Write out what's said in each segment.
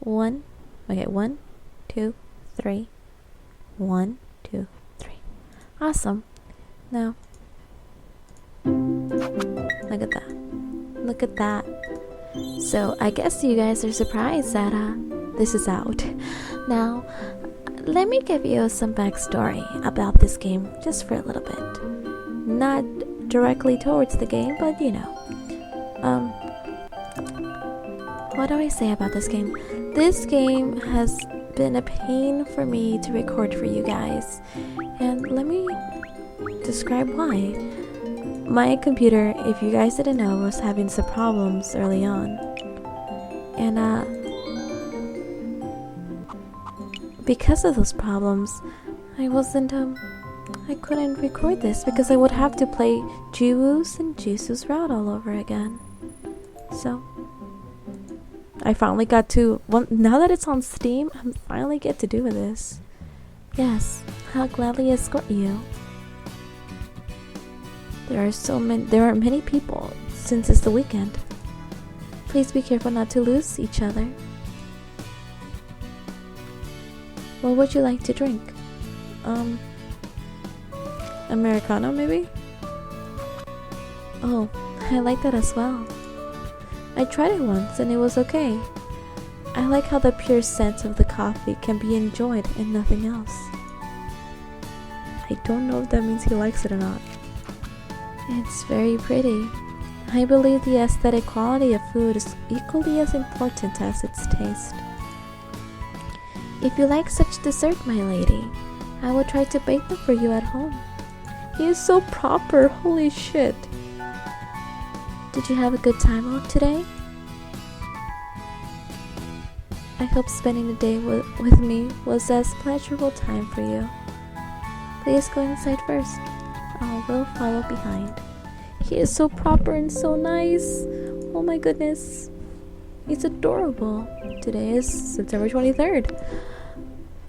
One. Okay, 1, 2, 3. 1, 2, 3. Awesome. Now, look at that. Look at that. So, I guess you guys are surprised that this is out. Now, let me give you some backstory about this game, just for a little bit. Not directly towards the game, but you know. What do I say about this game? This game has been a pain for me to record for you guys. And let me describe why. My computer, if you guys didn't know, was having some problems early on. And because of those problems, I couldn't record this because I would have to play Jiwoo's and Jisoo's route all over again. So, I finally got to, now that it's on Steam, I finally get to do this. Yes, I'll gladly escort you. There are many people since it's the weekend. Please be careful not to lose each other. What would you like to drink? Americano maybe? Oh, I like that as well. I tried it once and it was okay. I like how the pure scent of the coffee can be enjoyed and nothing else. I don't know if that means he likes it or not. It's very pretty. I believe the aesthetic quality of food is equally as important as its taste. If you like such dessert, my lady, I will try to bake them for you at home. He is so proper, holy shit. Did you have a good time out today? I hope spending the day with me was as pleasurable time for you. Please go inside first. I will follow behind. He is so proper and so nice. Oh my goodness. He's adorable. Today is September 23rd.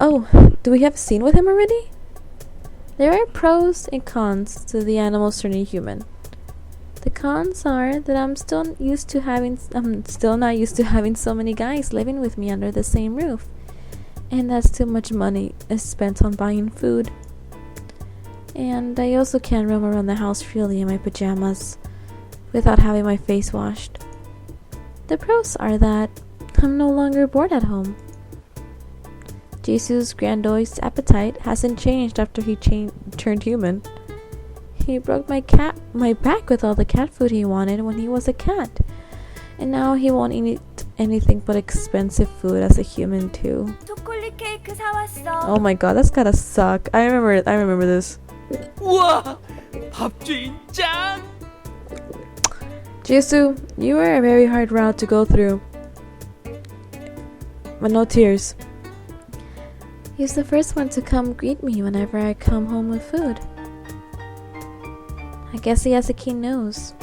Oh, do we have a scene with him already? There are pros and cons to the animals turning human. The cons are that I'm still not used to having so many guys living with me under the same roof. And that's too much money is spent on buying food. And I also can't roam around the house freely in my pajamas without having my face washed. The pros are that I'm no longer bored at home. Jisoo's grandiose appetite hasn't changed after he turned human. He broke my back with all the cat food he wanted when he was a cat. And now he won't eat anything but expensive food as a human too. Oh my god, that's gotta suck. I remember this. 우와! 밥주인 짱! Jisoo, you were a very hard route to go through. But no tears. He's the first one to come greet me whenever I come home with food. I guess he has a keen nose.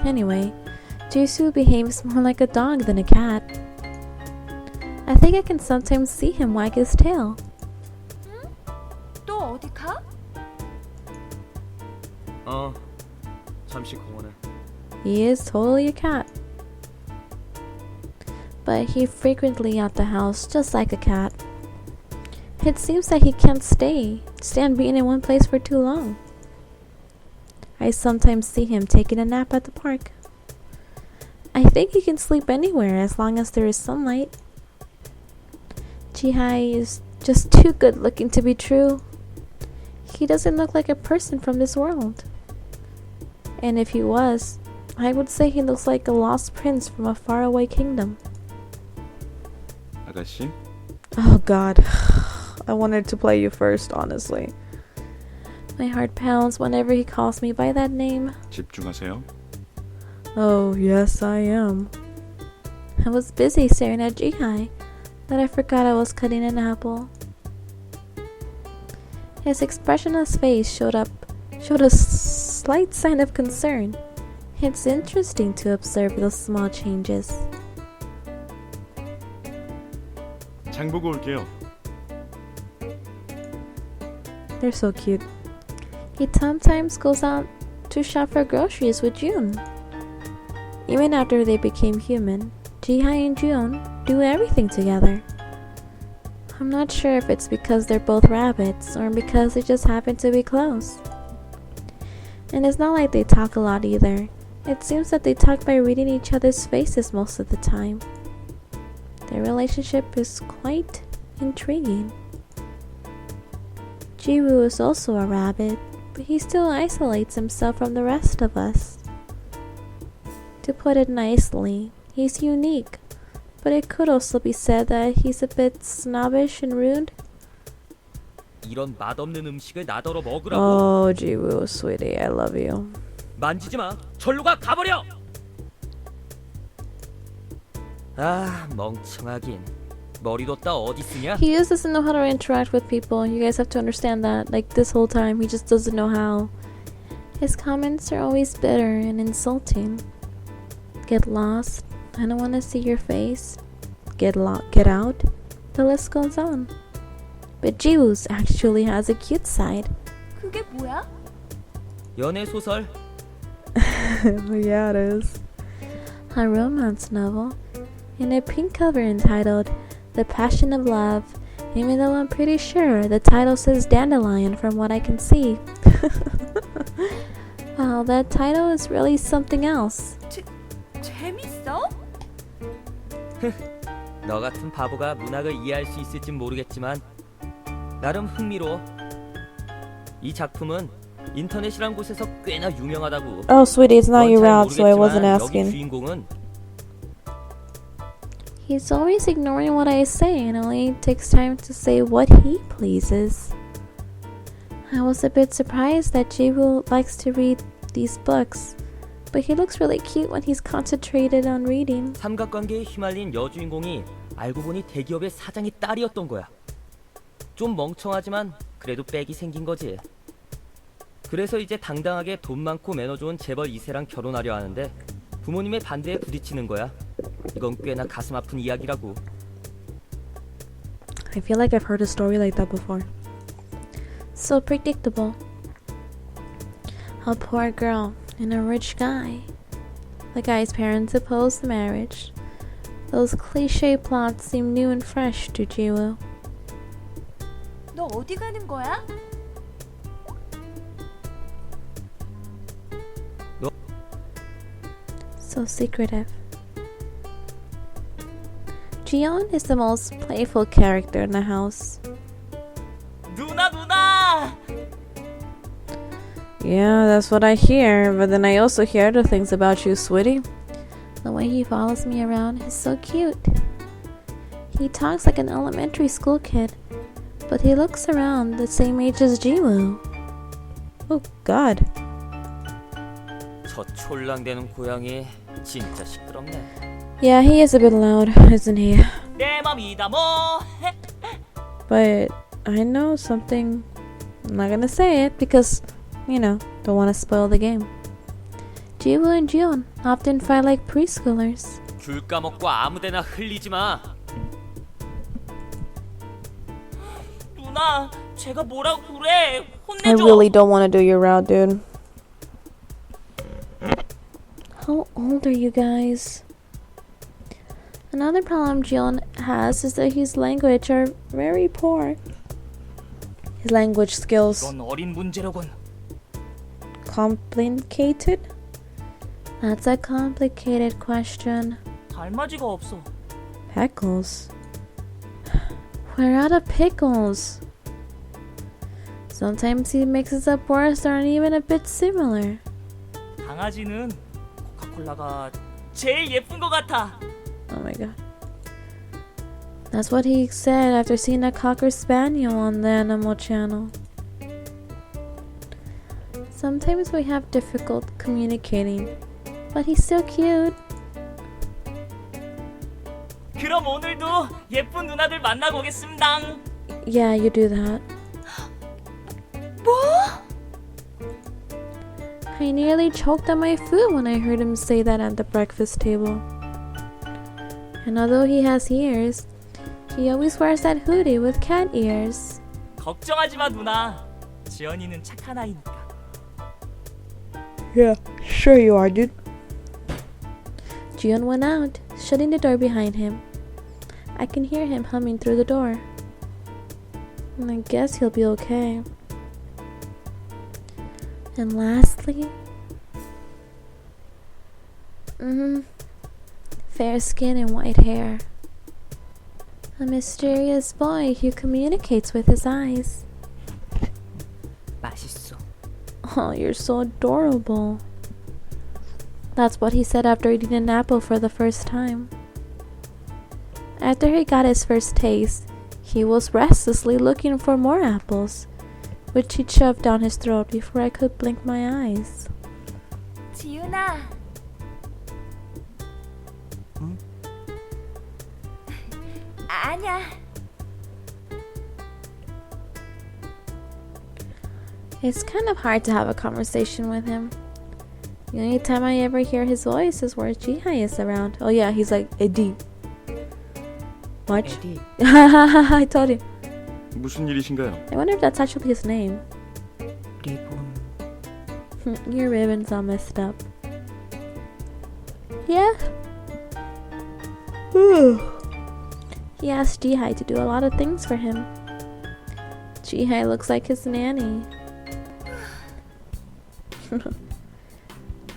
Anyway, Jisoo behaves more like a dog than a cat. I think I can sometimes see him wag his tail. 또 어디 가? 잠시 공원에. He is totally a cat. But he frequently out the house just like a cat. It seems that he can't stand being in one place for too long. I sometimes see him taking a nap at the park. I think he can sleep anywhere as long as there is sunlight. You-Jihae is just too good looking to be true. He doesn't look like a person from this world. And if he was, I would say he looks like a lost prince from a faraway kingdom. 아가씨? Oh god. I wanted to play you first, honestly. My heart pounds whenever he calls me by that name. 집중하세요. Oh, yes I am. I was busy staring at Ji-Hai that I forgot I was cutting an apple. His expressionless face showed a slight sign of concern. It's interesting to observe those small changes. 장 보고 올게요. They're so cute. He sometimes goes out to shop for groceries with June. Even after they became human, Ji-Hai and June do everything together. I'm not sure if it's because they're both rabbits or because they just happen to be close. And it's not like they talk a lot either. It seems that they talk by reading each other's faces most of the time. Their relationship is quite intriguing. Jiwoo is also a rabbit, but he still isolates himself from the rest of us. To put it nicely, he's unique, but it could also be said that he's a bit snobbish and rude. 이런 맛없는 음식을 나더러 먹으라고. Oh, Jiwoo, sweetie, I love you. 만지지 마. 절로 가버려. 아, 멍청하긴. 머리 뒀다 어디 쓰냐? He just doesn't know how to interact with people. You guys have to understand that. Like, this whole time, he just doesn't know how. His comments are always bitter and insulting. Get lost. I don't want to see your face. Get out. The list goes on. But Jiwoo's actually has a cute side. 그게 뭐야? 연애 소설. Yeah, it is. A romance novel. In a pink cover entitled The Passion of Love, even though I'm pretty sure the title says Dandelion from what I can see. Wow, that title is really something else. 재밌어? 너 같은 바보가 문학을 이해할 수 있을진 모르겠지만 나름 흥미로워. 이 작품은 인터넷이란 곳에서 꽤나 유명하다고. Oh, sweetie, it's not 넌 your 잘 route, so I wasn't 모르겠지만 여기 asking. 주인공은 He's always ignoring what I say and only takes time to say what he pleases. I was a bit surprised that Jiwoo likes to read these books, but he looks really cute when he's concentrated on reading. 삼각관계에 휘말린 여주인공이 알고 보니 대기업의 사장의 딸이었던 거야. 좀 멍청하지만 그래도 빽이 생긴 거지. 그래서 이제 당당하게 돈 많고 매너 좋은 재벌 2세랑 결혼하려 하는데 부모님의 반대에 부딪히는 거야. 이건 꽤나 가슴 아픈 이야기라고. I feel like I've heard a story like that before. So predictable. A poor girl and a rich guy. The guy's parents oppose the marriage. Those cliche plots seem new and fresh to Jiwoo. 너 어디 가는 거야? So secretive. Jiyeon is the most playful character in the house. 누나! Yeah, that's what I hear, but then I also hear other things about you, sweetie. The way he follows me around is so cute. He talks like an elementary school kid, but he looks around the same age as Jiwoo. Oh God. 저 촐랑대는 고양이 진짜 시끄럽네. Yeah, he is a bit loud, isn't he? 내 맘이다 뭐. But I know something. I'm not gonna say it because, you know, don't want to spoil the game. Jiwoo and Jiyeon often fight like preschoolers. 귤 까먹고 아무데나 흘리지 마. 누나, 제가 뭐라고 그래? 혼내줘. I really don't want to do your route, dude. How old are you guys? Another problem Jiyeon has is that his language are very poor. His language skills 넌 어린 문제로군. complicated? That's a complicated question. 달맞이가 없어. Pickles. We're out of pickles. Sometimes he mixes up words that aren't even a bit similar. 강아지는 코카콜라가 제일 예쁜 것 같아. Oh my god. That's what he said after seeing a Cocker Spaniel on the Animal Channel. Sometimes we have difficult communicating, but he's still cute. 그럼 오늘도 예쁜 누나들 만나고 오겠습니다. Yeah, you do that. 뭐? I nearly choked on my food when I heard him say that at the breakfast table. And although he has ears, he always wears that hoodie with cat ears. 걱정하지 마 누나. 지연이는 착한 아이니까. Yeah, sure you are, dude. Jiyeon went out, shutting the door behind him. I can hear him humming through the door. And I guess he'll be okay. And lastly, fair skin and white hair. A mysterious boy who communicates with his eyes. 맛있어. Oh, you're so adorable. That's what he said after eating an apple for the first time. After he got his first taste, he was restlessly looking for more apples, which he'd shoved down his throat before I could blink my eyes. 지윤아. 응? 아니야. It's kind of hard to have a conversation with him. The only time I ever hear his voice is where you-Jihae is around. Oh yeah, he's like, Eddie. What? 에디. I told you. 무슨 일이신가요? I wonder if that's actually his name. 리본. Your ribbon's all messed up. Yeah? He asked you-Jihae to do a lot of things for him. You-Jihae looks like his nanny.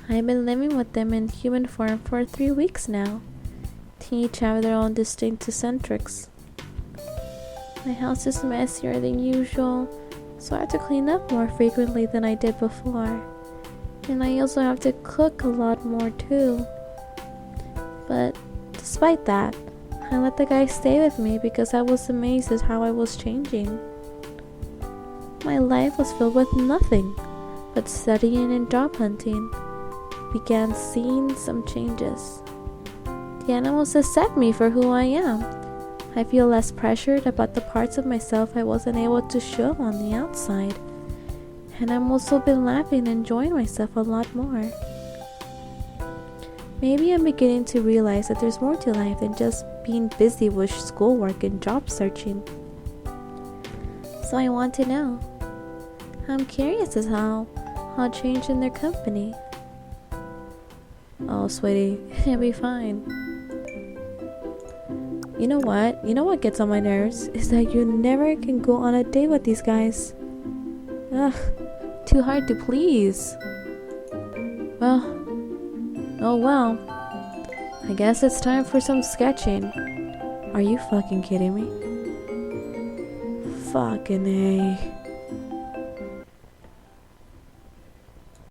I've been living with them in human form for 3 weeks now. They each have their own distinct eccentrics. My house is messier than usual, so I have to clean up more frequently than I did before. And I also have to cook a lot more too. But despite that, I let the guy stay with me because I was amazed at how I was changing. My life was filled with nothing but studying and job hunting. Began seeing some changes. The animals accept me for who I am. I feel less pressured about the parts of myself I wasn't able to show on the outside. And I've also been laughing and enjoying myself a lot more. Maybe I'm beginning to realize that there's more to life than just being busy with schoolwork and job searching. So I want to know. I'm curious as how I'll change in their company. Oh, sweetie, it'll be fine. You know what? You know what gets on my nerves? Is that you never can go on a date with these guys. Ugh, too hard to please. Well, oh well. I guess it's time for some sketching. Are you fucking kidding me? Fucking A.